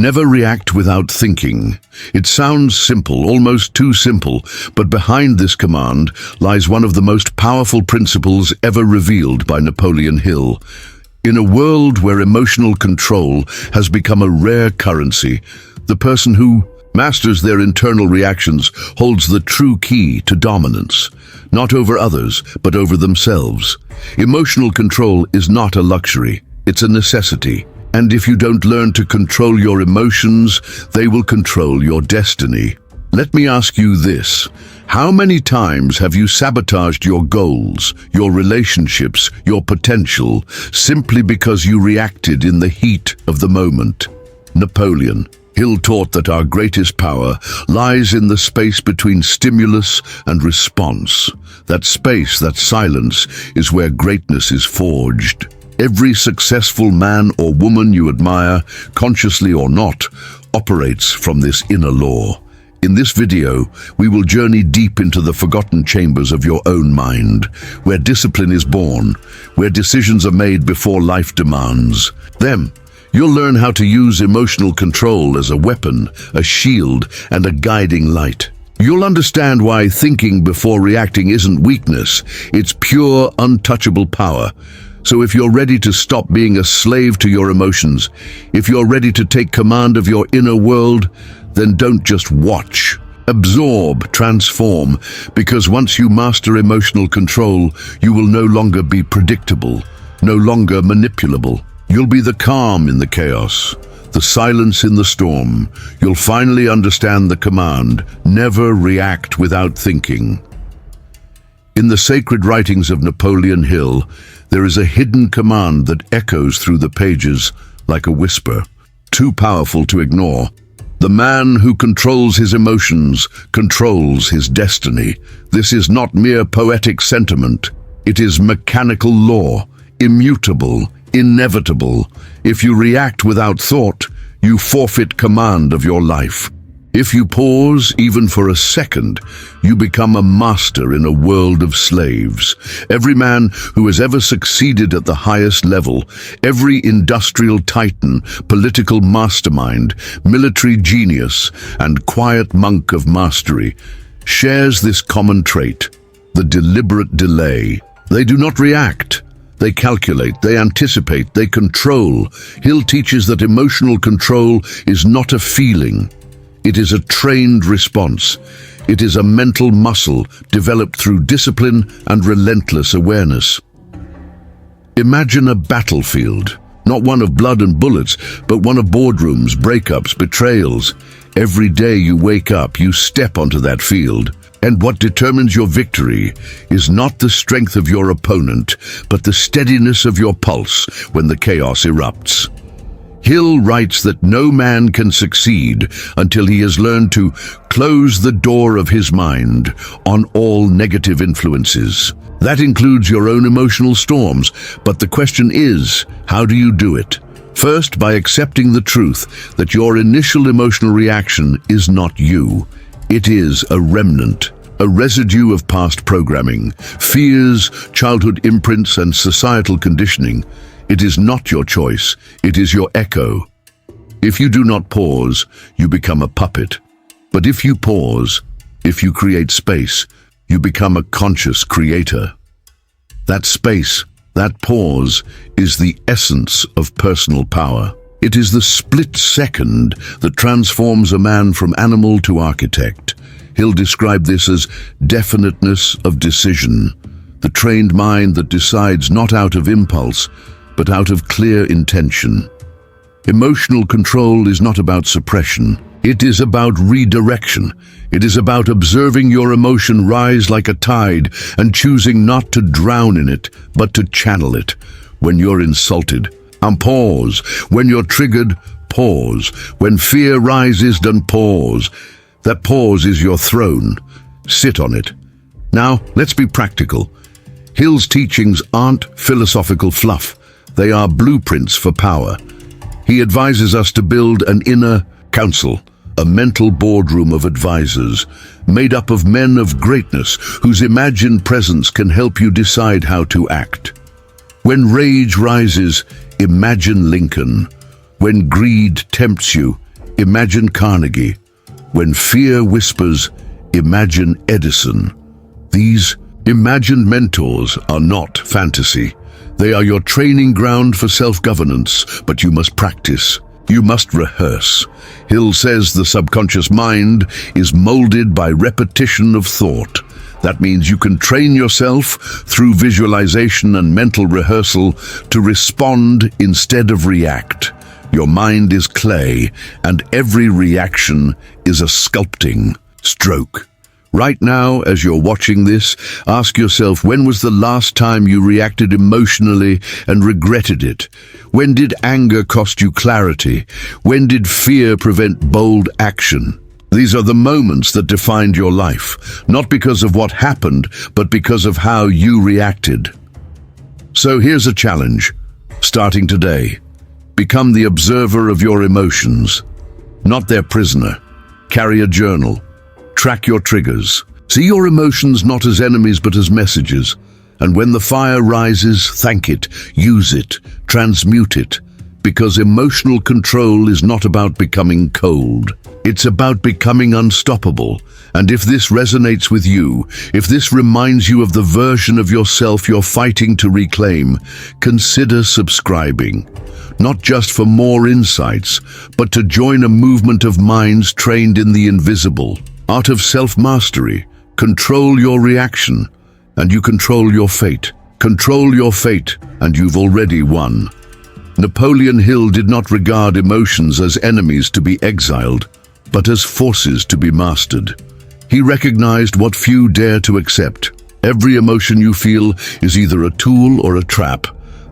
Never react without thinking. It sounds simple, almost too simple, but behind this command lies one of the most powerful principles ever revealed by Napoleon Hill. In a world where emotional control has become a rare currency, the person who masters their internal reactions holds the true key to dominance, not over others, but over themselves. Emotional control is not a luxury, it's a necessity. And if you don't learn to control your emotions, they will control your destiny. Let me ask you this. How many times have you sabotaged your goals, your relationships, your potential, simply because you reacted in the heat of the moment? Napoleon Hill taught that our greatest power lies in the space between stimulus and response. That space, that silence, is where greatness is forged. Every successful man or woman you admire, consciously or not, operates from this inner law. In this video, we will journey deep into the forgotten chambers of your own mind, where discipline is born, where decisions are made before life demands. Then, you'll learn how to use emotional control as a weapon, a shield, and a guiding light. You'll understand why thinking before reacting isn't weakness, it's pure, untouchable power. So if you're ready to stop being a slave to your emotions, if you're ready to take command of your inner world, then don't just watch. Absorb, transform, because once you master emotional control, you will no longer be predictable, no longer manipulable. You'll be the calm in the chaos, the silence in the storm. You'll finally understand the command, never react without thinking. In the sacred writings of Napoleon Hill, there is a hidden command that echoes through the pages like a whisper, too powerful to ignore. The man who controls his emotions controls his destiny. This is not mere poetic sentiment. It is mechanical law, immutable, inevitable. If you react without thought, you forfeit command of your life. If you pause, even for a second, you become a master in a world of slaves. Every man who has ever succeeded at the highest level, every industrial titan, political mastermind, military genius, and quiet monk of mastery, shares this common trait, the deliberate delay. They do not react. They calculate, they anticipate, they control. Hill teaches that emotional control is not a feeling. It is a trained response. It is a mental muscle developed through discipline and relentless awareness. Imagine a battlefield, not one of blood and bullets, but one of boardrooms, breakups, betrayals. Every day you wake up, you step onto that field. And what determines your victory is not the strength of your opponent, but the steadiness of your pulse when the chaos erupts. Hill writes that no man can succeed until he has learned to close the door of his mind on all negative influences. That includes your own emotional storms, but the question is, how do you do it? First, by accepting the truth that your initial emotional reaction is not you. It is a remnant, a residue of past programming, fears, childhood imprints, and societal conditioning. It is not your choice, it is your echo. If you do not pause, you become a puppet. But if you pause, if you create space, you become a conscious creator. That space, that pause, is the essence of personal power. It is the split second that transforms a man from animal to architect. Hill described this as definiteness of decision, the trained mind that decides not out of impulse, but out of clear intention. Emotional control is not about suppression. It is about redirection. It is about observing your emotion rise like a tide and choosing not to drown in it, but to channel it. When you're insulted, pause. When you're triggered, pause. When fear rises, then pause. That pause is your throne. Sit on it. Now, let's be practical. Hill's teachings aren't philosophical fluff. They are blueprints for power. He advises us to build an inner council, a mental boardroom of advisors, made up of men of greatness whose imagined presence can help you decide how to act. When rage rises, imagine Lincoln. When greed tempts you, imagine Carnegie. When fear whispers, imagine Edison. These imagined mentors are not fantasy. They are your training ground for self-governance, but you must practice. You must rehearse. Hill says the subconscious mind is molded by repetition of thought. That means you can train yourself through visualization and mental rehearsal to respond instead of react. Your mind is clay, and every reaction is a sculpting stroke. Right now, as you're watching this, ask yourself, when was the last time you reacted emotionally and regretted it? When did anger cost you clarity? When did fear prevent bold action? These are the moments that defined your life, not because of what happened, but because of how you reacted. So here's a challenge, starting today. Become the observer of your emotions, not their prisoner. Carry a journal. Track your triggers. See your emotions not as enemies but as messages. And when the fire rises, thank it, use it, transmute it. Because emotional control is not about becoming cold. It's about becoming unstoppable. And if this resonates with you, if this reminds you of the version of yourself you're fighting to reclaim, consider subscribing. Not just for more insights, but to join a movement of minds trained in the invisible. Art of self-mastery. Control your reaction, and you control your fate. Control your fate, and you've already won. Napoleon Hill did not regard emotions as enemies to be exiled, but as forces to be mastered. He recognized what few dare to accept. Every emotion you feel is either a tool or a trap.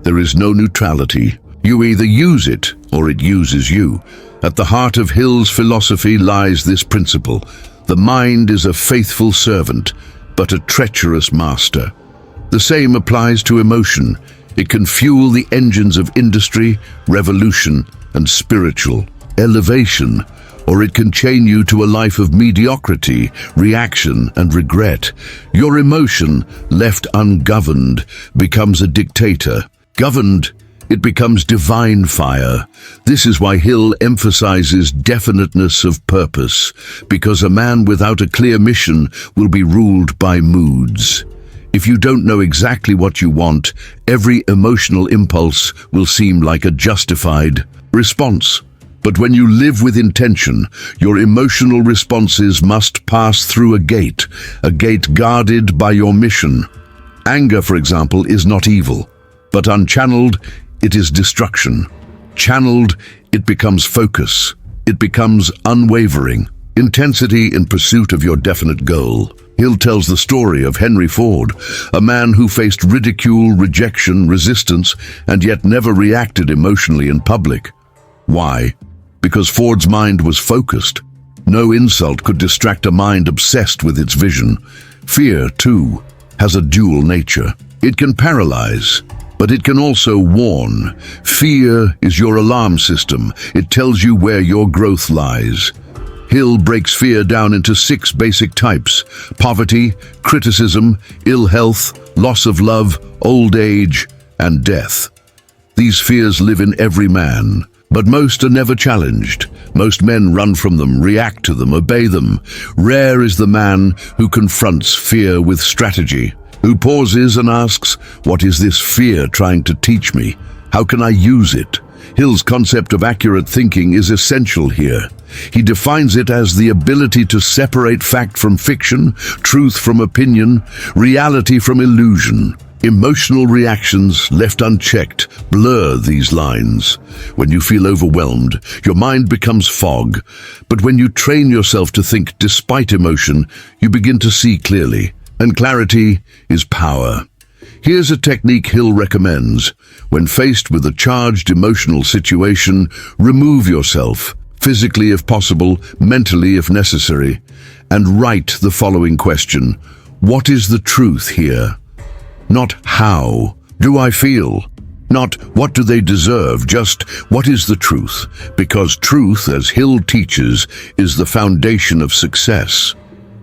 There is no neutrality. You either use it, or it uses you. At the heart of Hill's philosophy lies this principle. The mind is a faithful servant, but a treacherous master. The same applies to emotion. It can fuel the engines of industry, revolution, and spiritual elevation, or it can chain you to a life of mediocrity, reaction, and regret. Your emotion, left ungoverned, becomes a dictator. Governed, it becomes divine fire. This is why Hill emphasizes definiteness of purpose, because a man without a clear mission will be ruled by moods. If you don't know exactly what you want, every emotional impulse will seem like a justified response. But when you live with intention, your emotional responses must pass through a gate guarded by your mission. Anger, for example, is not evil, but unchanneled, it is destruction. Channeled, it becomes focus. It becomes unwavering. Intensity in pursuit of your definite goal. Hill tells the story of Henry Ford, a man who faced ridicule, rejection, resistance, and yet never reacted emotionally in public. Why? Because Ford's mind was focused. No insult could distract a mind obsessed with its vision. Fear, too, has a dual nature. It can paralyze, but it can also warn. Fear is your alarm system. It tells you where your growth lies. Hill breaks fear down into 6 basic types: poverty, criticism, ill health, loss of love, old age, and death. These fears live in every man, but most are never challenged. Most men run from them, react to them, obey them. Rare is the man who confronts fear with strategy, who pauses and asks, what is this fear trying to teach me? How can I use it? Hill's concept of accurate thinking is essential here. He defines it as the ability to separate fact from fiction, truth from opinion, reality from illusion. Emotional reactions, left unchecked, blur these lines. When you feel overwhelmed, your mind becomes fog. But when you train yourself to think despite emotion, you begin to see clearly. And clarity is power. Here's a technique Hill recommends. When faced with a charged emotional situation, remove yourself, physically if possible, mentally if necessary, and write the following question. What is the truth here? Not how do I feel? Not what do they deserve, just what is the truth? Because truth, as Hill teaches, is the foundation of success,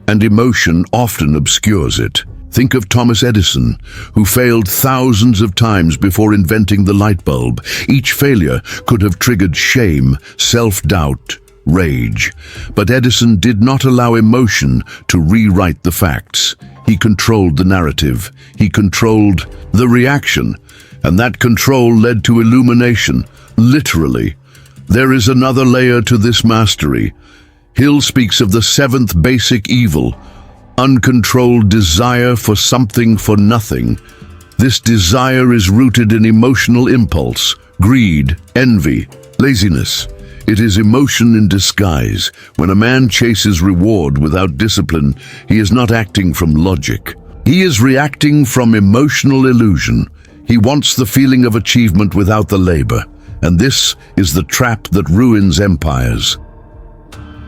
and emotion often obscures it. Think of Thomas Edison, who failed thousands of times before inventing the light bulb. Each failure could have triggered shame, self-doubt, rage. But Edison did not allow emotion to rewrite the facts. He controlled the narrative. He controlled the reaction. And that control led to illumination, literally. There is another layer to this mastery. Hill speaks of the seventh basic evil, uncontrolled desire for something for nothing. This desire is rooted in emotional impulse, greed, envy, laziness. It is emotion in disguise. When a man chases reward without discipline, he is not acting from logic. He is reacting from emotional illusion. He wants the feeling of achievement without the labor. And this is the trap that ruins empires.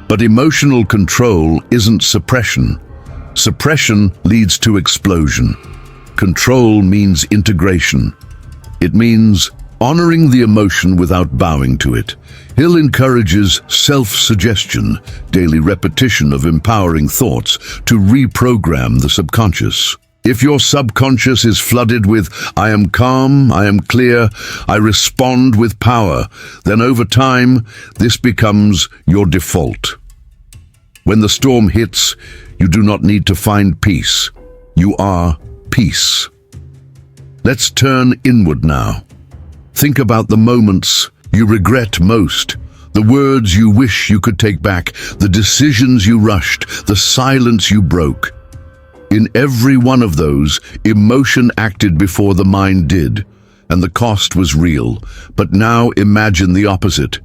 But emotional control isn't suppression. Suppression leads to explosion. Control means integration. It means honoring the emotion without bowing to it. Hill encourages self-suggestion, daily repetition of empowering thoughts to reprogram the subconscious. If your subconscious is flooded with, "I am calm, I am clear, I respond with power," then over time, this becomes your default. When the storm hits, you do not need to find peace. You are peace. Let's turn inward now. Think about the moments you regret most, the words you wish you could take back, the decisions you rushed, the silence you broke. In every one of those, emotion acted before the mind did, and the cost was real. But now imagine the opposite.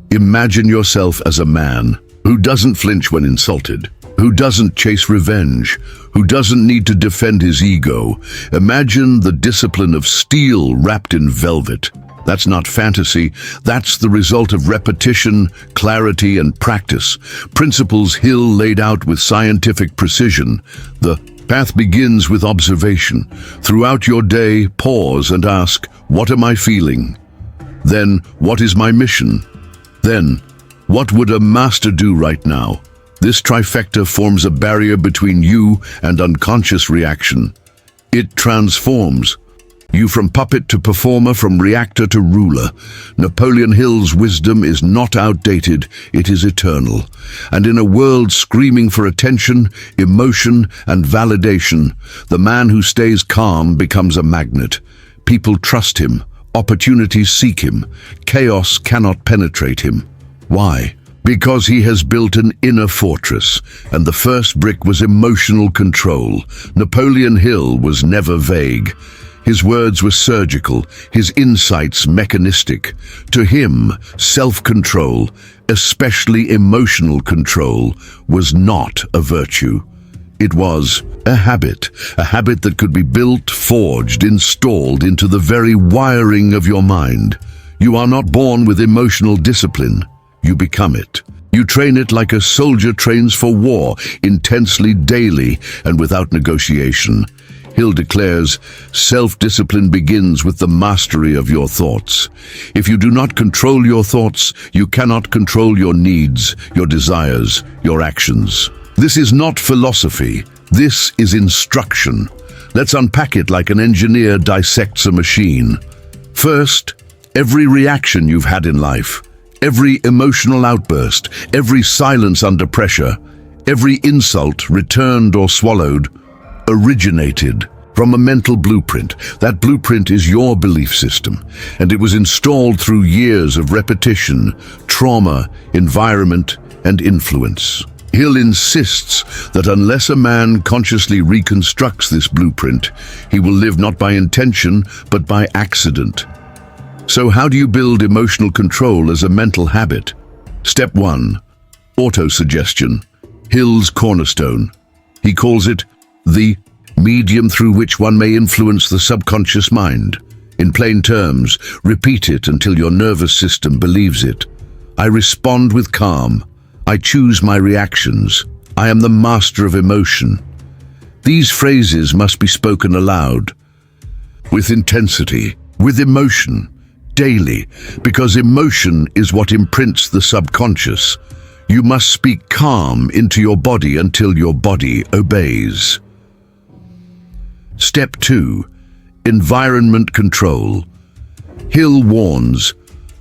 Imagine yourself as a man who doesn't flinch when insulted, who doesn't chase revenge, who doesn't need to defend his ego. Imagine the discipline of steel wrapped in velvet. That's not fantasy, that's the result of repetition, clarity, and practice. Principles Hill laid out with scientific precision. The path begins with observation. Throughout your day, pause and ask, what am I feeling? Then, what is my mission? Then, what would a master do right now? This trifecta forms a barrier between you and unconscious reaction. It transforms you from puppet to performer, from reactor to ruler. Napoleon Hill's wisdom is not outdated, it is eternal. And in a world screaming for attention, emotion, and validation, the man who stays calm becomes a magnet. People trust him, opportunities seek him, chaos cannot penetrate him. Why? Because he has built an inner fortress, and the first brick was emotional control. Napoleon Hill was never vague. His words were surgical, his insights mechanistic. To him, self-control, especially emotional control, was not a virtue. It was a habit that could be built, forged, installed into the very wiring of your mind. You are not born with emotional discipline. You become it. You train it like a soldier trains for war, intensely, daily, and without negotiation. Hill declares, self-discipline begins with the mastery of your thoughts. If you do not control your thoughts, you cannot control your needs, your desires, your actions. This is not philosophy. This is instruction. Let's unpack it like an engineer dissects a machine. First, every reaction you've had in life, every emotional outburst, every silence under pressure, every insult returned or swallowed, originated from a mental blueprint. That blueprint is your belief system, and it was installed through years of repetition, trauma, environment, and influence. Hill insists that unless a man consciously reconstructs this blueprint, he will live not by intention, but by accident. So how do you build emotional control as a mental habit? Step 1. Autosuggestion. Hill's cornerstone. He calls it the medium through which one may influence the subconscious mind. In plain terms, repeat it until your nervous system believes it. I respond with calm. I choose my reactions. I am the master of emotion. These phrases must be spoken aloud, with intensity, with emotion, daily, because emotion is what imprints the subconscious. You must speak calm into your body until your body obeys. Step 2. Environment control. Hill warns,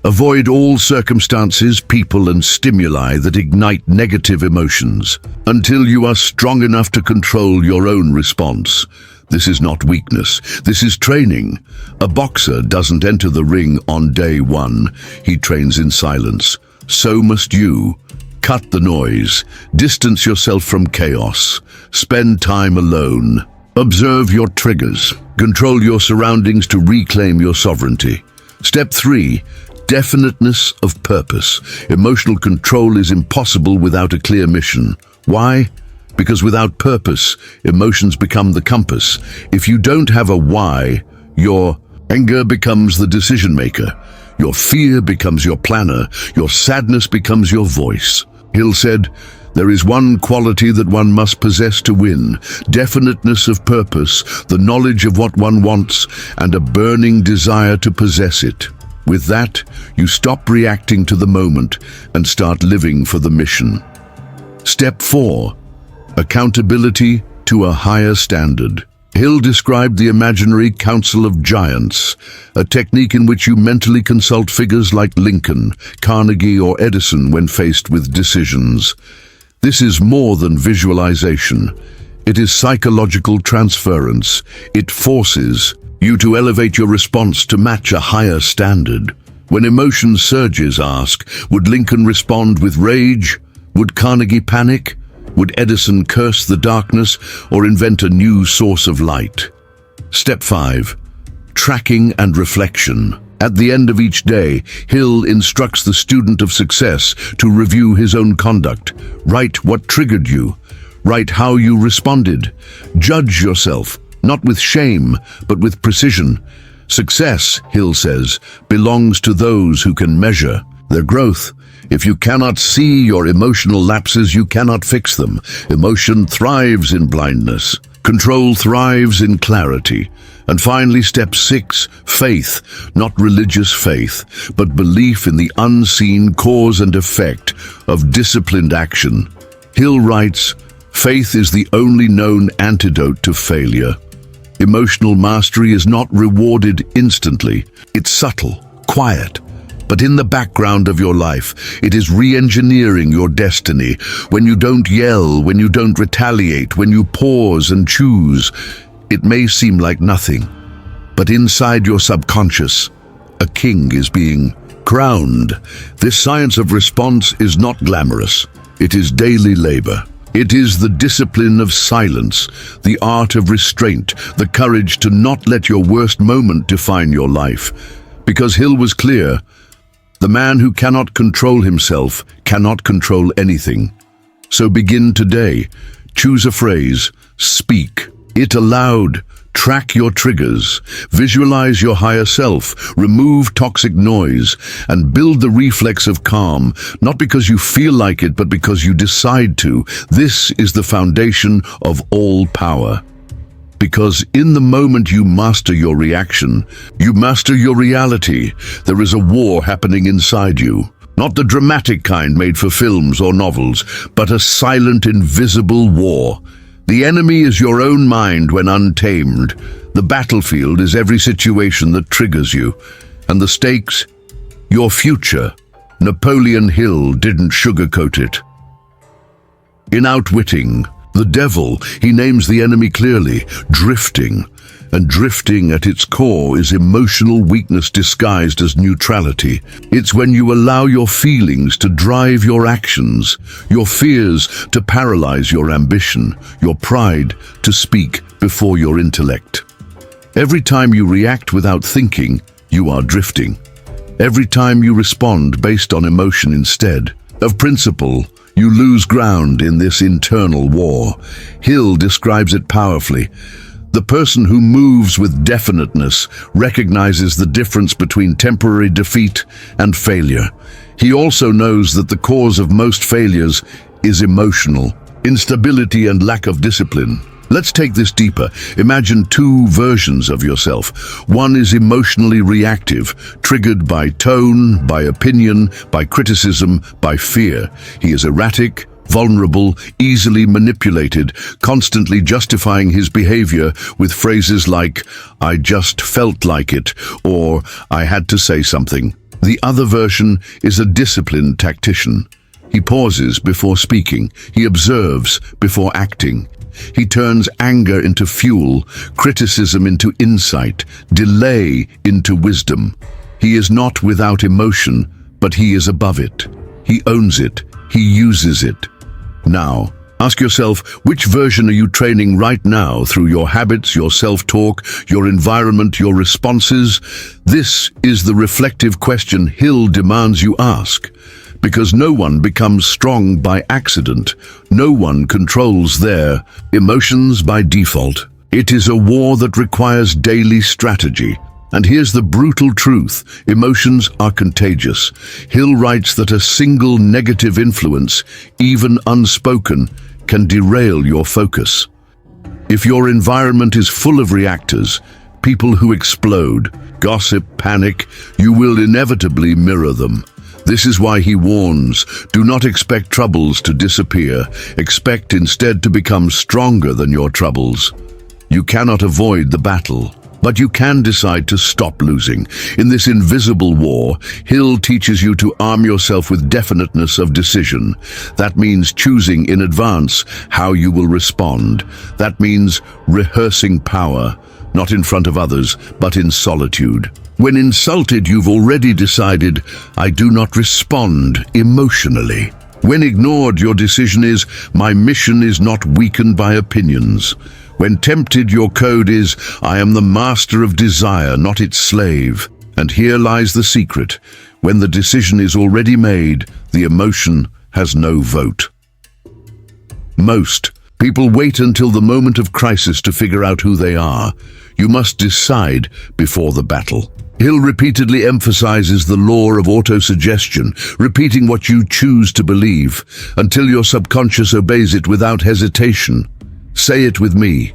Avoid all circumstances, people, and stimuli that ignite negative emotions until you are strong enough to control your own response. This is not weakness, this is training. A boxer doesn't enter the ring on day one, he trains in silence. So must you. Cut the noise, distance yourself from chaos, spend time alone. Observe your triggers, control your surroundings to reclaim your sovereignty. Step 3. Definiteness of purpose. Emotional control is impossible without a clear mission. Why? Because without purpose, emotions become the compass. If you don't have a why, your anger becomes the decision maker. Your fear becomes your planner. Your sadness becomes your voice. Hill said, "There is one quality that one must possess to win, definiteness of purpose, the knowledge of what one wants, and a burning desire to possess it. With that, you stop reacting to the moment and start living for the mission." Step 4. Accountability to a higher standard. Hill described the imaginary council of giants, a technique in which you mentally consult figures like Lincoln, Carnegie, or Edison when faced with decisions. This is more than visualization. It is psychological transference. It forces you to elevate your response to match a higher standard. When emotion surges, ask, would Lincoln respond with rage? Would Carnegie panic? Would Edison curse the darkness or invent a new source of light? Step 5. Tracking and reflection. At the end of each day, Hill instructs the student of success to review his own conduct. Write what triggered you. Write how you responded. Judge yourself, not with shame, but with precision. Success, Hill says, belongs to those who can measure their growth. If you cannot see your emotional lapses, you cannot fix them. Emotion thrives in blindness. Control thrives in clarity. And finally, step 6, faith, not religious faith, but belief in the unseen cause and effect of disciplined action. Hill writes, "Faith is the only known antidote to failure." Emotional mastery is not rewarded instantly. It's subtle, quiet, but in the background of your life, it is re-engineering your destiny. When you don't yell, when you don't retaliate, when you pause and choose, it may seem like nothing, but inside your subconscious, a king is being crowned. This science of response is not glamorous. It is daily labor. It is the discipline of silence, the art of restraint, the courage to not let your worst moment define your life. Because Hill was clear, the man who cannot control himself cannot control anything. So begin today. Choose a phrase. Speak it aloud. Track your triggers. Visualize your higher self. Remove toxic noise. And build the reflex of calm, not because you feel like it, but because you decide to. This is the foundation of all power. Because in the moment you master your reaction, you master your reality. There is a war happening inside you. Not the dramatic kind made for films or novels, but a silent, invisible war. The enemy is your own mind when untamed. The battlefield is every situation that triggers you. And the stakes? Your future. Napoleon Hill didn't sugarcoat it. In Outwitting the Devil, he names the enemy clearly, drifting. And drifting at its core is emotional weakness disguised as neutrality. It's when you allow your feelings to drive your actions, your fears to paralyze your ambition, your pride to speak before your intellect. Every time you react without thinking, you are drifting. Every time you respond based on emotion instead of principle, you lose ground in this internal war. Hill describes it powerfully. The person who moves with definiteness recognizes the difference between temporary defeat and failure. He also knows that the cause of most failures is emotional instability and lack of discipline. Let's take this deeper. Imagine two versions of yourself. One is emotionally reactive, triggered by tone, by opinion, by criticism, by fear. He is erratic, vulnerable, easily manipulated, constantly justifying his behavior with phrases like, "I just felt like it," or "I had to say something." The other version is a disciplined tactician. He pauses before speaking. He observes before acting. He turns anger into fuel, criticism into insight, delay into wisdom. He is not without emotion, but he is above it. He owns it. He uses it. Now, ask yourself, which version are you training right now through your habits, your self-talk, your environment, your responses? This is the reflective question Hill demands you ask. Because no one becomes strong by accident. No one controls their emotions by default. It is a war that requires daily strategy. And here's the brutal truth. Emotions are contagious. Hill writes that a single negative influence, even unspoken, can derail your focus. If your environment is full of reactors, people who explode, gossip, panic, you will inevitably mirror them. This is why he warns, do not expect troubles to disappear. Expect instead to become stronger than your troubles. You cannot avoid the battle, but you can decide to stop losing. In this invisible war, Hill teaches you to arm yourself with definiteness of decision. That means choosing in advance how you will respond. That means rehearsing power, not in front of others, but in solitude. When insulted, you've already decided, I do not respond emotionally. When ignored, your decision is, my mission is not weakened by opinions. When tempted, your code is, I am the master of desire, not its slave. And here lies the secret. When the decision is already made, the emotion has no vote. Most people wait until the moment of crisis to figure out who they are. You must decide before the battle. Hill repeatedly emphasizes the law of autosuggestion, repeating what you choose to believe, until your subconscious obeys it without hesitation. Say it with me.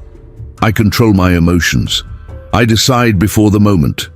I control my emotions. I decide before the moment.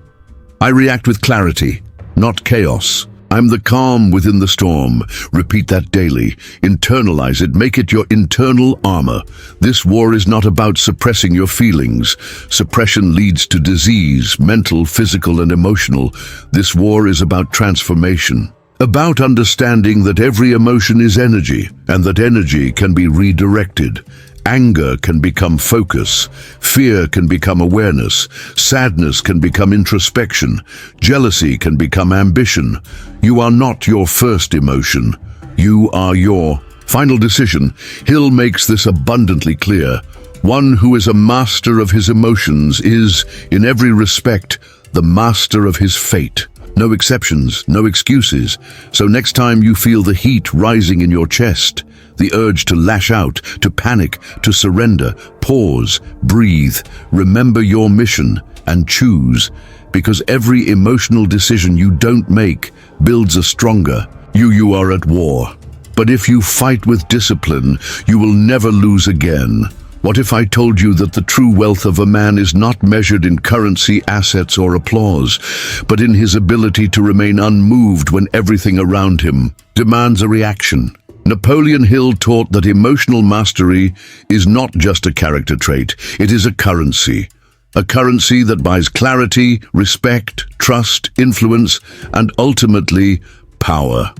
I react with clarity, not chaos. I'm the calm within the storm. Repeat that daily. Internalize it. Make it your internal armor. This war is not about suppressing your feelings. Suppression leads to disease, mental, physical, and emotional. This war is about transformation. About understanding that every emotion is energy, and that energy can be redirected. Anger can become focus, fear can become awareness, sadness can become introspection, jealousy can become ambition. You are not your first emotion, you are your final decision. Hill makes this abundantly clear. One who is a master of his emotions is, in every respect, the master of his fate. No exceptions, no excuses. So next time you feel the heat rising in your chest, the urge to lash out, to panic, to surrender, pause, breathe, remember your mission, and choose. Because every emotional decision you don't make builds a stronger you. You are at war. But if you fight with discipline, you will never lose again. What if I told you that the true wealth of a man is not measured in currency, assets, or applause, but in his ability to remain unmoved when everything around him demands a reaction? Napoleon Hill taught that emotional mastery is not just a character trait, it is a currency that buys clarity, respect, trust, influence, and ultimately, power.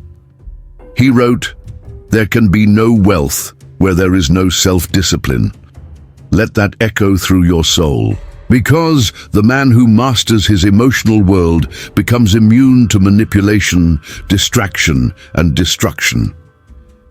He wrote, "There can be no wealth where there is no self-discipline." Let that echo through your soul. Because the man who masters his emotional world becomes immune to manipulation, distraction, and destruction.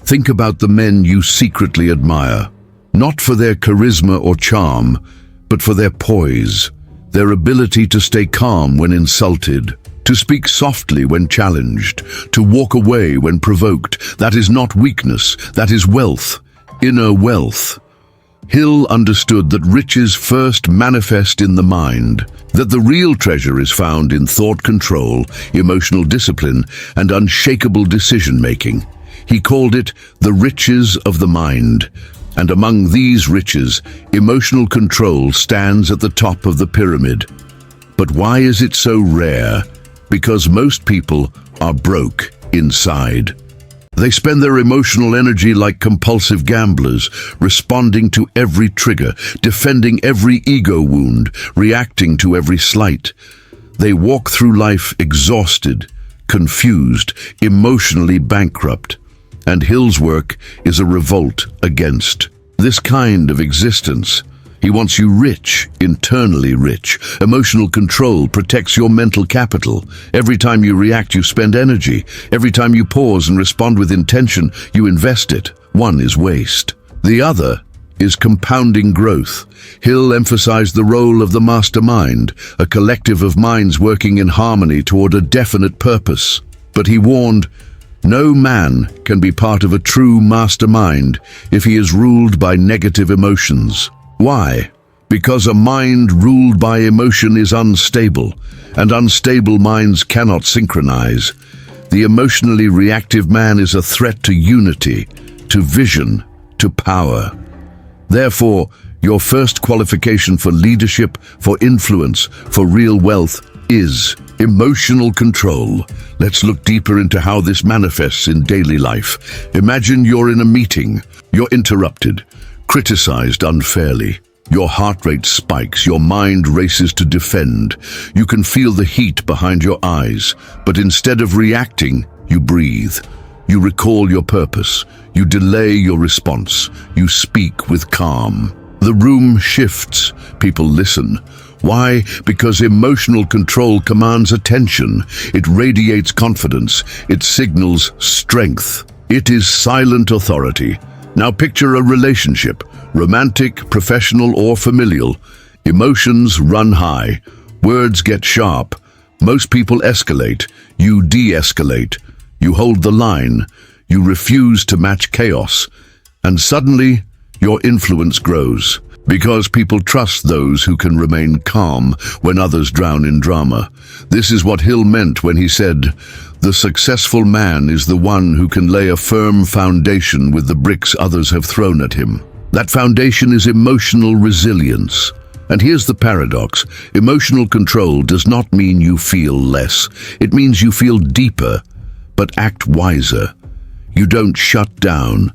Think about the men you secretly admire, not for their charisma or charm, but for their poise, their ability to stay calm when insulted, to speak softly when challenged, to walk away when provoked. That is not weakness, that is wealth, inner wealth. Hill understood that riches first manifest in the mind, that the real treasure is found in thought control, emotional discipline, and unshakable decision-making. He called it the riches of the mind. And among these riches, emotional control stands at the top of the pyramid. But why is it so rare? Because most people are broke inside. They spend their emotional energy like compulsive gamblers, responding to every trigger, defending every ego wound, reacting to every slight. They walk through life exhausted, confused, emotionally bankrupt. And Hill's work is a revolt against this kind of existence. He wants you rich, internally rich. Emotional control protects your mental capital. Every time you react, you spend energy. Every time you pause and respond with intention, you invest it. One is waste. The other is compounding growth. Hill emphasized the role of the mastermind, a collective of minds working in harmony toward a definite purpose. But he warned, no man can be part of a true mastermind if he is ruled by negative emotions. Why? Because a mind ruled by emotion is unstable, and unstable minds cannot synchronize. The emotionally reactive man is a threat to unity, to vision, to power. Therefore, your first qualification for leadership, for influence, for real wealth is emotional control. Let's look deeper into how this manifests in daily life. Imagine you're in a meeting. You're interrupted, criticized unfairly. Your heart rate spikes, your mind races to defend. You can feel the heat behind your eyes, but instead of reacting, you breathe. You recall your purpose. You delay your response. You speak with calm. The room shifts. People listen. Why? Because emotional control commands attention. It radiates confidence. It signals strength. It is silent authority. Now picture a relationship, romantic, professional, or familial. Emotions run high. Words get sharp. Most people escalate. You de-escalate. You hold the line. You refuse to match chaos. And suddenly, your influence grows. Because people trust those who can remain calm when others drown in drama. This is what Hill meant when he said, "The successful man is the one who can lay a firm foundation with the bricks others have thrown at him." That foundation is emotional resilience. And here's the paradox. Emotional control does not mean you feel less. It means you feel deeper, but act wiser. You don't shut down.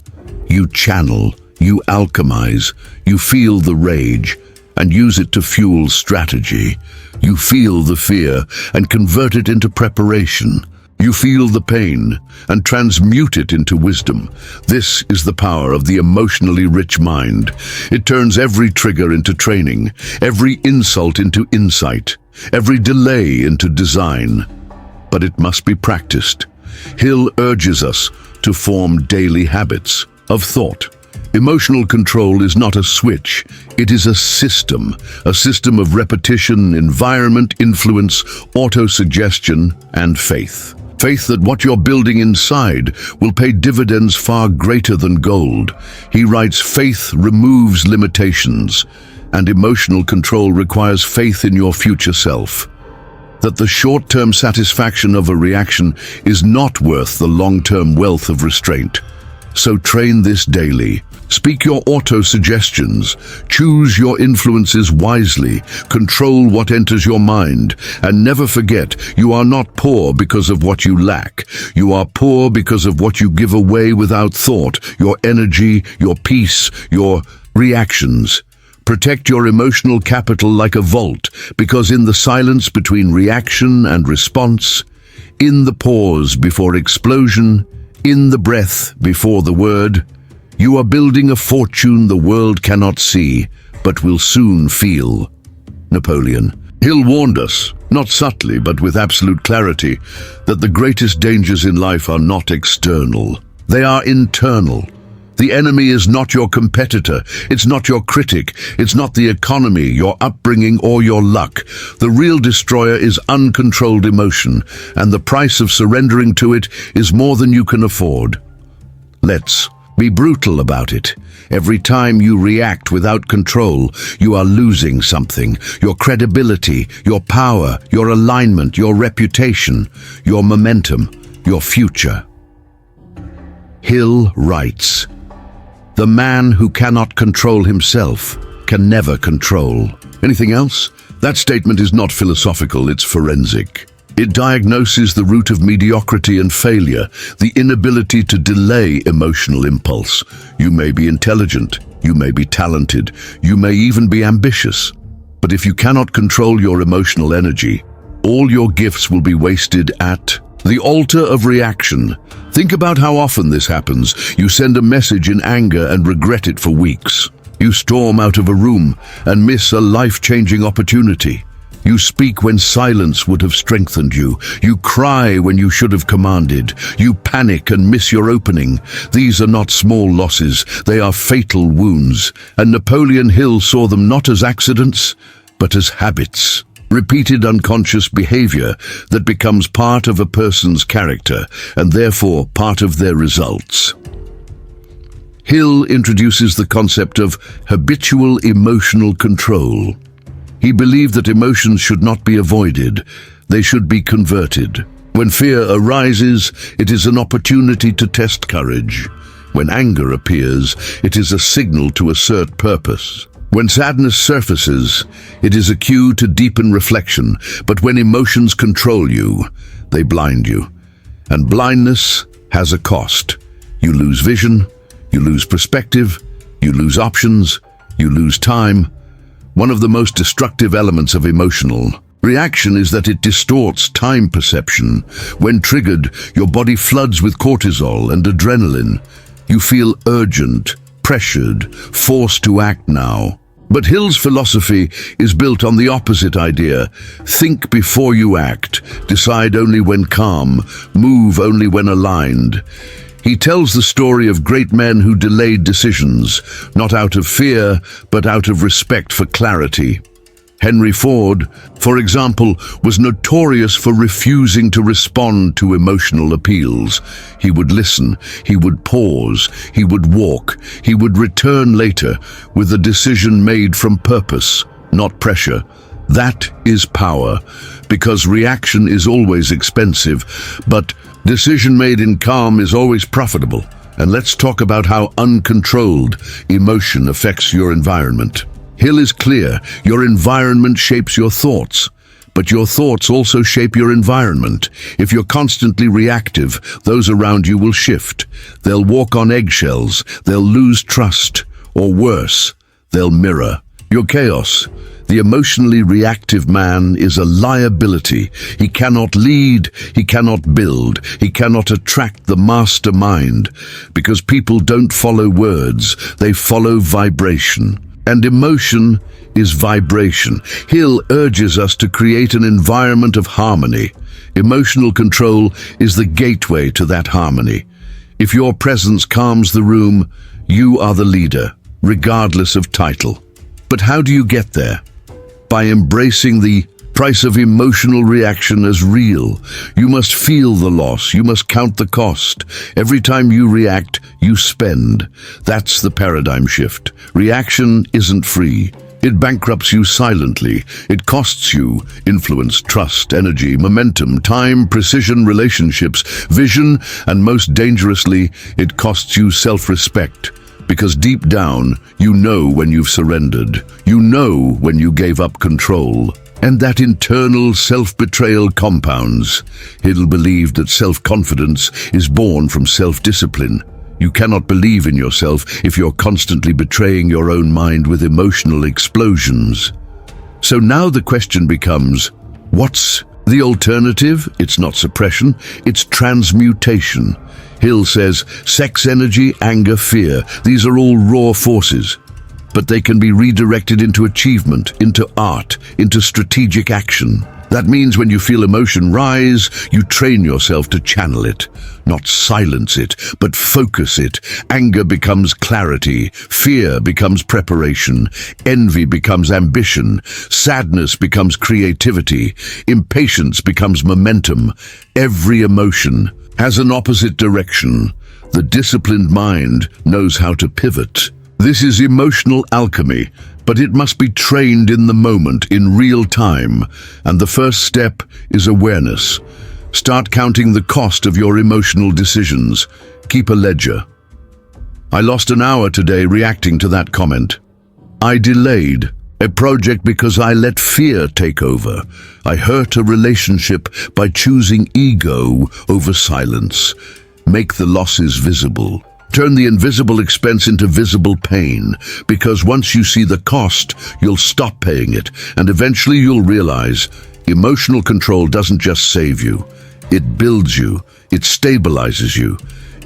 You channel. You alchemize. You feel the rage and use it to fuel strategy. You feel the fear and convert it into preparation. You feel the pain and transmute it into wisdom. This is the power of the emotionally rich mind. It turns every trigger into training, every insult into insight, every delay into design. But it must be practiced. Hill urges us to form daily habits of thought. Emotional control is not a switch, it is a system of repetition, environment, influence, autosuggestion, and faith. Faith that what you're building inside will pay dividends far greater than gold. He writes, faith removes limitations, and emotional control requires faith in your future self. That the short-term satisfaction of a reaction is not worth the long-term wealth of restraint. So train this daily. Speak your auto-suggestions. Choose your influences wisely. Control what enters your mind. And never forget, you are not poor because of what you lack. You are poor because of what you give away without thought. Your energy, your peace, your reactions. Protect your emotional capital like a vault, because in the silence between reaction and response, in the pause before explosion, in the breath before the word, you are building a fortune the world cannot see, but will soon feel. Napoleon Hill warned us, not subtly but with absolute clarity, that the greatest dangers in life are not external. They are internal. The enemy is not your competitor, it's not your critic, it's not the economy, your upbringing, or your luck. The real destroyer is uncontrolled emotion, and the price of surrendering to it is more than you can afford. Let's be brutal about it. Every time you react without control, you are losing something. Your credibility, your power, your alignment, your reputation, your momentum, your future. Hill writes, "The man who cannot control himself can never control." Anything else? That statement is not philosophical, it's forensic. It diagnoses the root of mediocrity and failure, the inability to delay emotional impulse. You may be intelligent, you may be talented, you may even be ambitious. But if you cannot control your emotional energy, all your gifts will be wasted at The altar of reaction. Think about how often this happens. You send a message in anger and regret it for weeks. You storm out of a room and miss a life-changing opportunity. You speak when silence would have strengthened you. You cry when you should have commanded. You panic and miss your opening. These are not small losses, they are fatal wounds. And Napoleon Hill saw them not as accidents, but as habits. Repeated unconscious behavior that becomes part of a person's character and therefore part of their results. Hill introduces the concept of habitual emotional control. He believed that emotions should not be avoided, they should be converted. When fear arises, it is an opportunity to test courage. When anger appears, it is a signal to assert purpose. When sadness surfaces, it is a cue to deepen reflection. But when emotions control you, they blind you. And blindness has a cost. You lose vision, you lose perspective, you lose options, you lose time. One of the most destructive elements of emotional reaction is that it distorts time perception. When triggered, your body floods with cortisol and adrenaline. You feel urgent, pressured, forced to act now. But Hill's philosophy is built on the opposite idea. Think before you act, decide only when calm, move only when aligned. He tells the story of great men who delayed decisions, not out of fear, but out of respect for clarity. Henry Ford, for example, was notorious for refusing to respond to emotional appeals. He would listen, he would pause, he would walk, he would return later with a decision made from purpose, not pressure. That is power, because reaction is always expensive, but decision made in calm is always profitable. And let's talk about how uncontrolled emotion affects your environment. Hill is clear, your environment shapes your thoughts, but your thoughts also shape your environment. If you're constantly reactive, those around you will shift. They'll walk on eggshells, they'll lose trust, or worse, they'll mirror your chaos. The emotionally reactive man is a liability. He cannot lead, he cannot build, he cannot attract the mastermind, because people don't follow words, they follow vibration. And emotion is vibration. Hill urges us to create an environment of harmony. Emotional control is the gateway to that harmony. If your presence calms the room, you are the leader, regardless of title. But how do you get there? By embracing the price of emotional reaction as real. You must feel the loss, you must count the cost. Every time you react, you spend. That's the paradigm shift. Reaction isn't free. It bankrupts you silently. It costs you influence, trust, energy, momentum, time, precision, relationships, vision, and most dangerously, it costs you self-respect. Because deep down, you know when you've surrendered. You know when you gave up control. And that internal self-betrayal compounds. Hill believed that self-confidence is born from self-discipline. You cannot believe in yourself if you're constantly betraying your own mind with emotional explosions. So now the question becomes, what's the alternative? It's not suppression, it's transmutation. Hill says, sex, energy, anger, fear, these are all raw forces. But they can be redirected into achievement, into art, into strategic action. That means when you feel emotion rise, you train yourself to channel it, not silence it, but focus it. Anger becomes clarity, fear becomes preparation, envy becomes ambition, sadness becomes creativity, impatience becomes momentum. Every emotion has an opposite direction. The disciplined mind knows how to pivot. This is emotional alchemy, but it must be trained in the moment, in real time. And the first step is awareness. Start counting the cost of your emotional decisions. Keep a ledger. I lost an hour today reacting to that comment. I delayed a project because I let fear take over. I hurt a relationship by choosing ego over silence. Make the losses visible. Turn the invisible expense into visible pain, because once you see the cost, you'll stop paying it, and eventually you'll realize emotional control doesn't just save you, It builds you. It stabilizes you.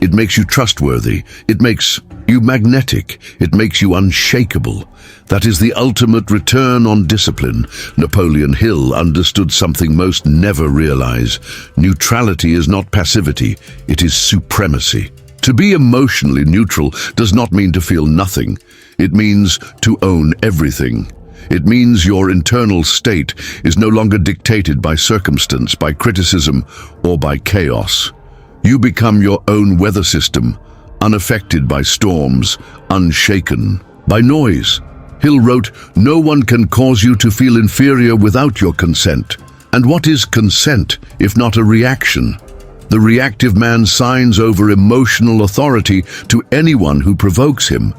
It makes you trustworthy. It makes you magnetic. It makes you unshakable. That is the ultimate return on discipline. Napoleon Hill understood something most never realize. Neutrality is not passivity. It is supremacy. To be emotionally neutral does not mean to feel nothing. It means to own everything. It means your internal state is no longer dictated by circumstance, by criticism, or by chaos. You become your own weather system, unaffected by storms, unshaken by noise. Hill wrote, "No one can cause you to feel inferior without your consent." And what is consent, if not a reaction? The reactive man signs over emotional authority to anyone who provokes him.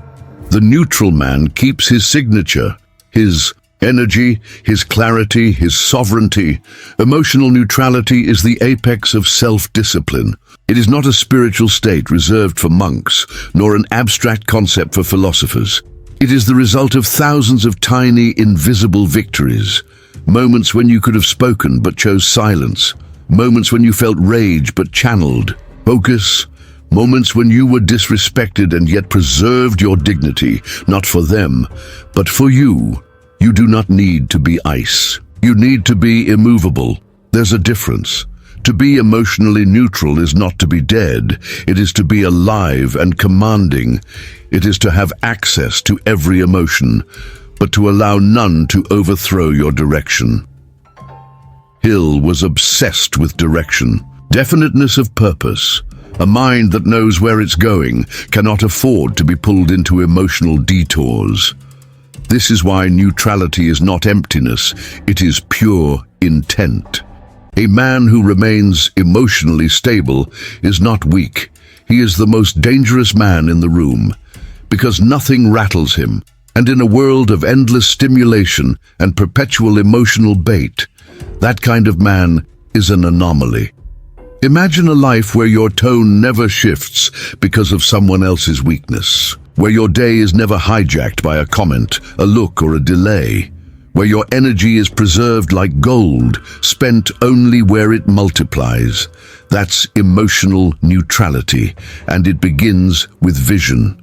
The neutral man keeps his signature, his energy, his clarity, his sovereignty. Emotional neutrality is the apex of self-discipline. It is not a spiritual state reserved for monks, nor an abstract concept for philosophers. It is the result of thousands of tiny, invisible victories. Moments when you could have spoken but chose silence. Moments when you felt rage but channeled focus. Moments when you were disrespected and yet preserved your dignity, not for them, but for you. You do not need to be ice. You need to be immovable. There's a difference. To be emotionally neutral is not to be dead. It is to be alive and commanding. It is to have access to every emotion, but to allow none to overthrow your direction. Hill was obsessed with direction, definiteness of purpose. A mind that knows where it's going cannot afford to be pulled into emotional detours. This is why neutrality is not emptiness, it is pure intent. A man who remains emotionally stable is not weak. He is the most dangerous man in the room, because nothing rattles him. And in a world of endless stimulation and perpetual emotional bait, that kind of man is an anomaly. Imagine a life where your tone never shifts because of someone else's weakness, where your day is never hijacked by a comment, a look, or a delay, where your energy is preserved like gold, spent only where it multiplies. That's emotional neutrality, and it begins with vision.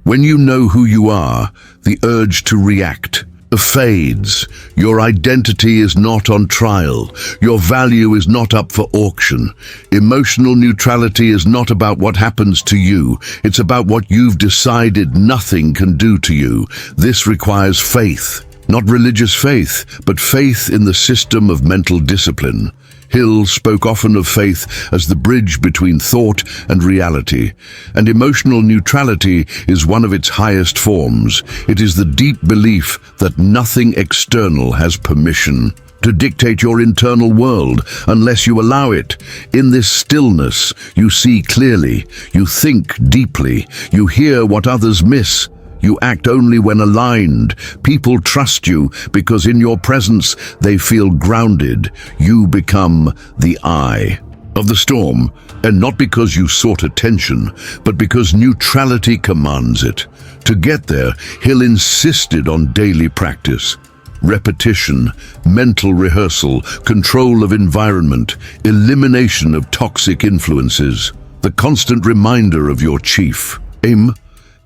When you know who you are, the urge to react fades. Your identity is not on trial. Your value is not up for auction. Emotional neutrality is not about what happens to you. It's about what you've decided nothing can do to you. This requires faith. Not religious faith, but faith in the system of mental discipline. Hill spoke often of faith as the bridge between thought and reality, and emotional neutrality is one of its highest forms. It is the deep belief that nothing external has permission to dictate your internal world unless you allow it. In this stillness, you see clearly, you think deeply, you hear what others miss. You act only when aligned. People trust you because in your presence they feel grounded. You become the eye of the storm, and not because you sought attention, but because neutrality commands it. To get there, Hill insisted on daily practice. Repetition, mental rehearsal, control of environment, elimination of toxic influences, the constant reminder of your chief aim.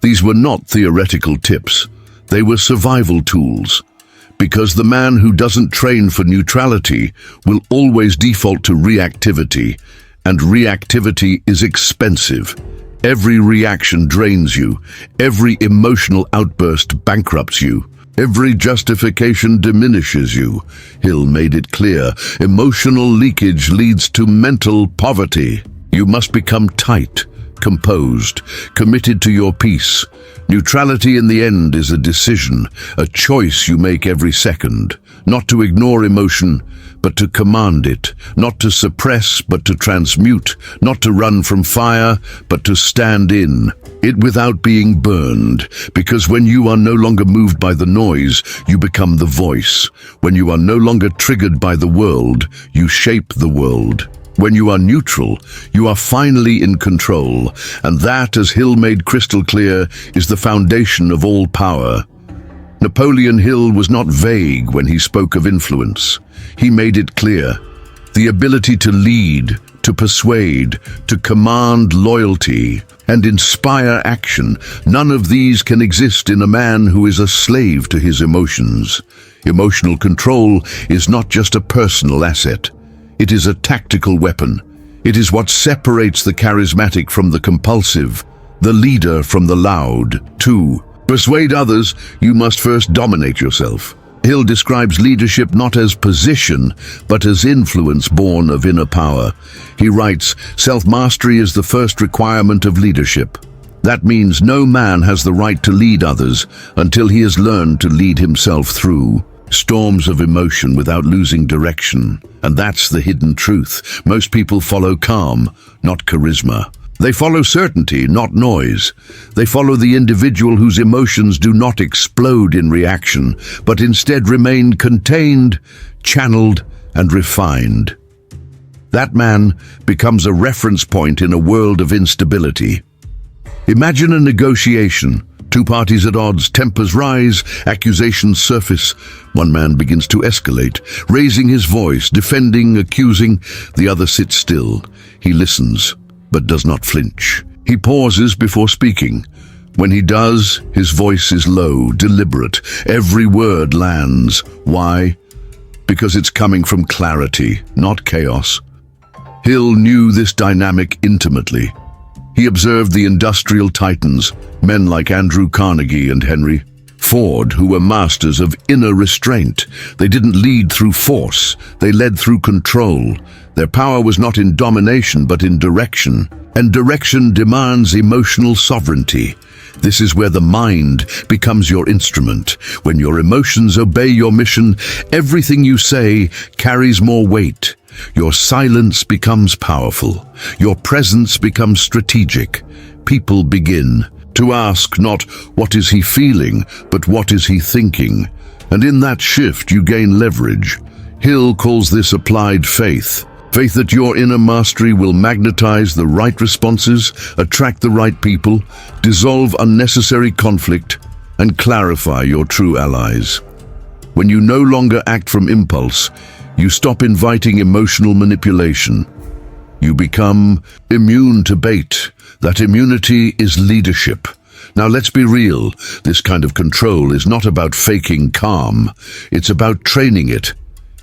These were not theoretical tips, they were survival tools. Because the man who doesn't train for neutrality will always default to reactivity, and reactivity is expensive. Every reaction drains you, every emotional outburst bankrupts you, every justification diminishes you. Hill made it clear, emotional leakage leads to mental poverty. You must become tight, composed, committed to your peace. Neutrality in the end is a decision, a choice you make every second, not to ignore emotion, but to command it, not to suppress, but to transmute, not to run from fire, but to stand in it without being burned, because when you are no longer moved by the noise, you become the voice. When you are no longer triggered by the world, you shape the world. When you are neutral, you are finally in control, and that, as Hill made crystal clear, is the foundation of all power. Napoleon Hill was not vague when he spoke of influence. He made it clear. The ability to lead, to persuade, to command loyalty, and inspire action. None of these can exist in a man who is a slave to his emotions. Emotional control is not just a personal asset. It is a tactical weapon. It is what separates the charismatic from the compulsive, the leader from the loud. 2. Persuade others, you must first dominate yourself. Hill describes leadership not as position, but as influence born of inner power. He writes, self-mastery is the first requirement of leadership. That means no man has the right to lead others until he has learned to lead himself through storms of emotion without losing direction. And that's the hidden truth. Most people follow calm, not charisma. They follow certainty, not noise. They follow the individual whose emotions do not explode in reaction, but instead remain contained, channeled, and refined. That man becomes a reference point in a world of instability. Imagine a negotiation. Two parties at odds, tempers rise, accusations surface. One man begins to escalate, raising his voice, defending, accusing. The other sits still. He listens, but does not flinch. He pauses before speaking. When he does, his voice is low, deliberate. Every word lands. Why? Because it's coming from clarity, not chaos. Hill knew this dynamic intimately. He observed the industrial titans, men like Andrew Carnegie and Henry Ford, who were masters of inner restraint. They didn't lead through force, they led through control. Their power was not in domination, but in direction. And direction demands emotional sovereignty. This is where the mind becomes your instrument. When your emotions obey your mission, everything you say carries more weight. Your silence becomes powerful. Your presence becomes strategic. People begin to ask not what is he feeling, but what is he thinking. And in that shift you gain leverage. Hill calls this applied faith. Faith that your inner mastery will magnetize the right responses, attract the right people, dissolve unnecessary conflict, and clarify your true allies. When you no longer act from impulse, you stop inviting emotional manipulation. You become immune to bait. That immunity is leadership. Now let's be real. This kind of control is not about faking calm. It's about training it.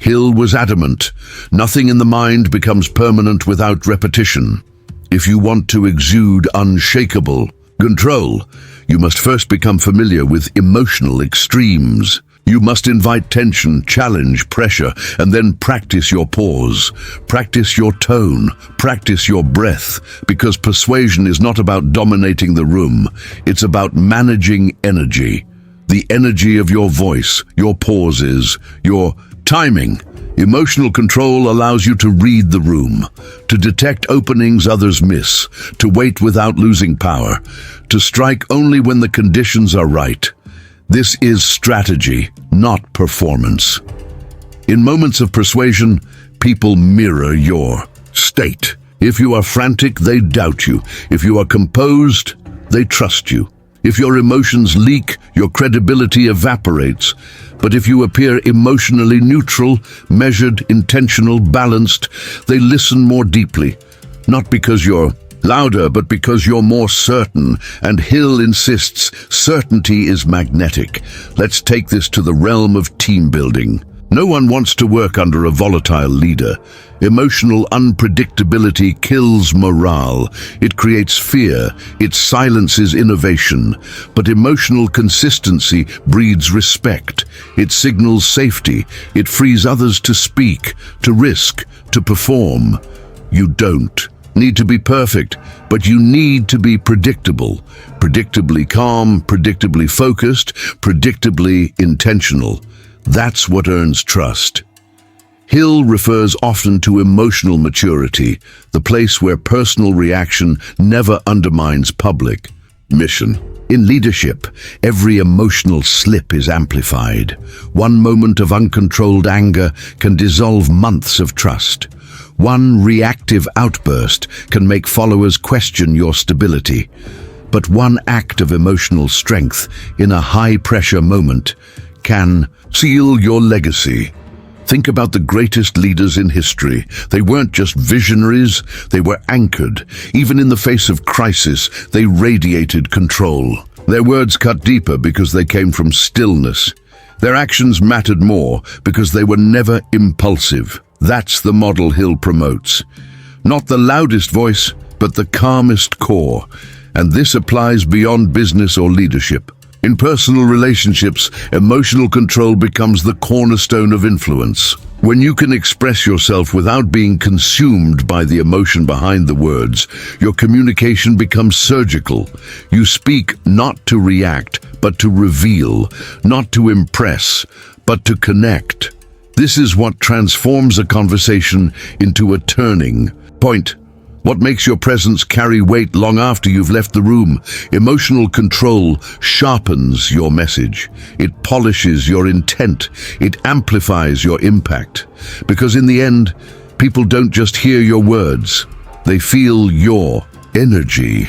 Hill was adamant. Nothing in the mind becomes permanent without repetition. If you want to exude unshakable control, you must first become familiar with emotional extremes. You must invite tension, challenge, pressure, and then practice your pause. Practice your tone. Practice your breath. Because persuasion is not about dominating the room. It's about managing energy. The energy of your voice, your pauses, your timing. Emotional control allows you to read the room, to detect openings others miss, to wait without losing power, to strike only when the conditions are right. This is strategy, not performance. In moments of persuasion, people mirror your state. If you are frantic, they doubt you. If you are composed, they trust you. If your emotions leak, your credibility evaporates. But if you appear emotionally neutral, measured, intentional, balanced, they listen more deeply. Not because you're louder, but because you're more certain. And Hill insists certainty is magnetic. Let's take this to the realm of team building. No one wants to work under a volatile leader. Emotional unpredictability kills morale. It creates fear. It silences innovation. But emotional consistency breeds respect. It signals safety. It frees others to speak, to risk, to perform. You don't need to be perfect, but you need to be predictable. Predictably calm, predictably focused, predictably intentional. That's what earns trust. Hill refers often to emotional maturity, the place where personal reaction never undermines public mission. In leadership, every emotional slip is amplified. One moment of uncontrolled anger can dissolve months of trust. One reactive outburst can make followers question your stability. But one act of emotional strength in a high-pressure moment can seal your legacy. Think about the greatest leaders in history. They weren't just visionaries, they were anchored. Even in the face of crisis, they radiated control. Their words cut deeper because they came from stillness. Their actions mattered more because they were never impulsive. That's the model Hill promotes. Not the loudest voice, but the calmest core. And this applies beyond business or leadership. In personal relationships, emotional control becomes the cornerstone of influence. When you can express yourself without being consumed by the emotion behind the words, your communication becomes surgical. You speak not to react, but to reveal, not to impress, but to connect. This is what transforms a conversation into a turning point. What makes your presence carry weight long after you've left the room? Emotional control sharpens your message. It polishes your intent. It amplifies your impact. Because in the end, people don't just hear your words. They feel your energy.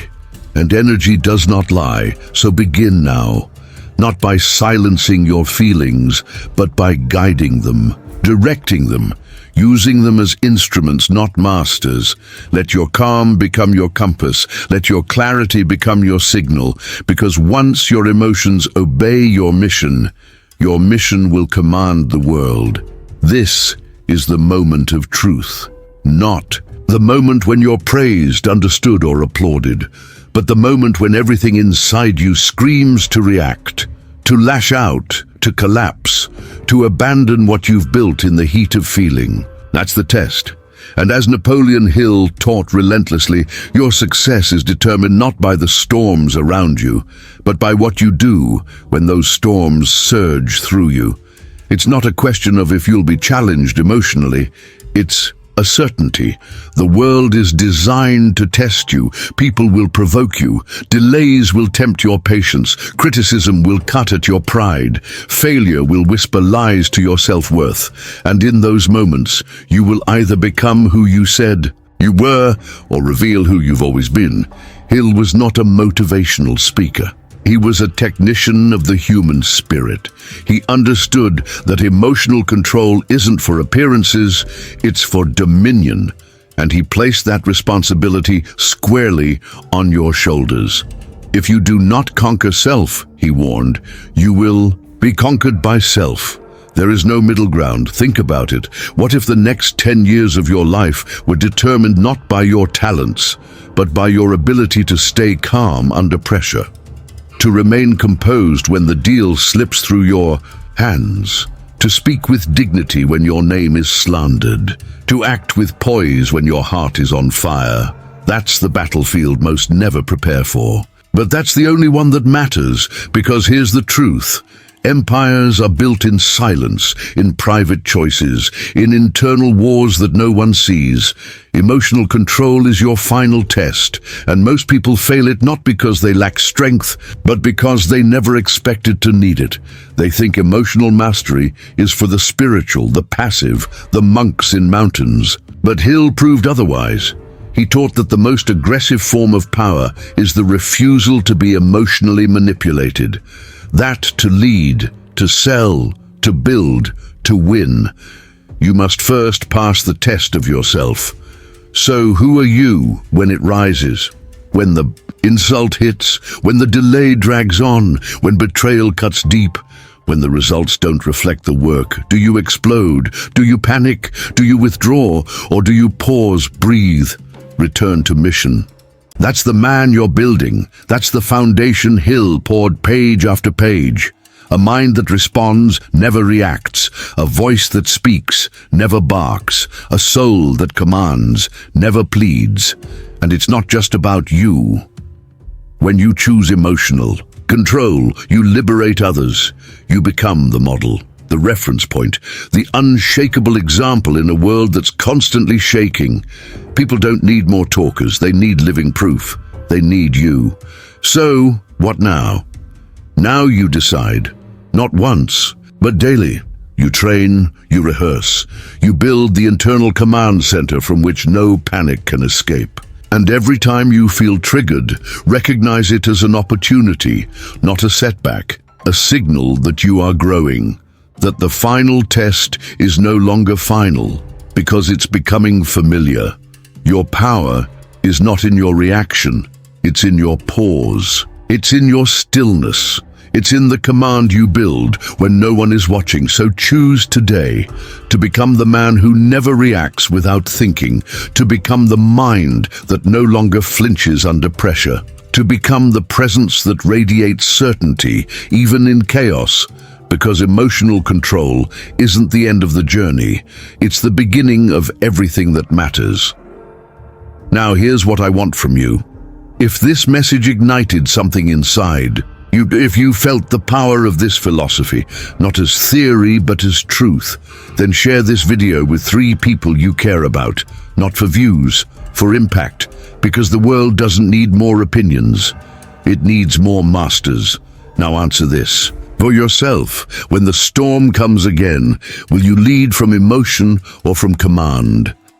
And energy does not lie. So begin now. Not by silencing your feelings, but by guiding them, directing them, using them as instruments, not masters. Let your calm become your compass. Let your clarity become your signal. Because once your emotions obey your mission will command the world. This is the moment of truth. Not the moment when you're praised, understood, or applauded, but the moment when everything inside you screams to react, to lash out, to collapse, to abandon what you've built in the heat of feeling. That's the test. And as Napoleon Hill taught relentlessly, your success is determined not by the storms around you, but by what you do when those storms surge through you. It's not a question of if you'll be challenged emotionally, it's a certainty. The world is designed to test you. People will provoke you. Delays will tempt your patience. Criticism will cut at your pride. Failure will whisper lies to your self-worth. And in those moments, you will either become who you said you were or reveal who you've always been. Hill was not a motivational speaker. He was a technician of the human spirit. He understood that emotional control isn't for appearances, it's for dominion, and he placed that responsibility squarely on your shoulders. If you do not conquer self, he warned, you will be conquered by self. There is no middle ground. Think about it. What if the next 10 years of your life were determined not by your talents, but by your ability to stay calm under pressure? To remain composed when the deal slips through your hands, to speak with dignity when your name is slandered, to act with poise when your heart is on fire. That's the battlefield most never prepare for. But that's the only one that matters, because here's the truth. Empires are built in silence, in private choices, in internal wars that no one sees. Emotional control is your final test, and most people fail it not because they lack strength, but because they never expected to need it. They think emotional mastery is for the spiritual, the passive, the monks in mountains. But Hill proved otherwise. He taught that the most aggressive form of power is the refusal to be emotionally manipulated. That to lead, to sell, to build, to win, you must first pass the test of yourself. So who are you when it rises? When the insult hits? When the delay drags on? When betrayal cuts deep? When the results don't reflect the work? Do you explode? Do you panic? Do you withdraw? Or do you pause, breathe, return to mission? That's the man you're building. That's the foundation Hill poured page after page. A mind that responds, never reacts. A voice that speaks, never barks. A soul that commands, never pleads. And it's not just about you. When you choose emotional control, you liberate others. You become the model, the reference point, the unshakable example in a world that's constantly shaking. People don't need more talkers, they need living proof. They need you. So, what now? Now you decide. Not once, but daily. You train, you rehearse. You build the internal command center from which no panic can escape. And every time you feel triggered, recognize it as an opportunity, not a setback, a signal that you are growing. that the final test is no longer final because it's becoming familiar. Your power is not in your reaction, it's in your pause. It's in your stillness. It's in the command you build when no one is watching. So choose today to become the man who never reacts without thinking, to become the mind that no longer flinches under pressure, to become the presence that radiates certainty, even in chaos, because emotional control isn't the end of the journey, it's the beginning of everything that matters. Now here's what I want from you. If this message ignited something inside, if you felt the power of this philosophy, not as theory but as truth, then share this video with 3 people you care about, not for views, for impact, because the world doesn't need more opinions. It needs more masters. Now answer this. For yourself, when the storm comes again, will you lead from emotion or from command?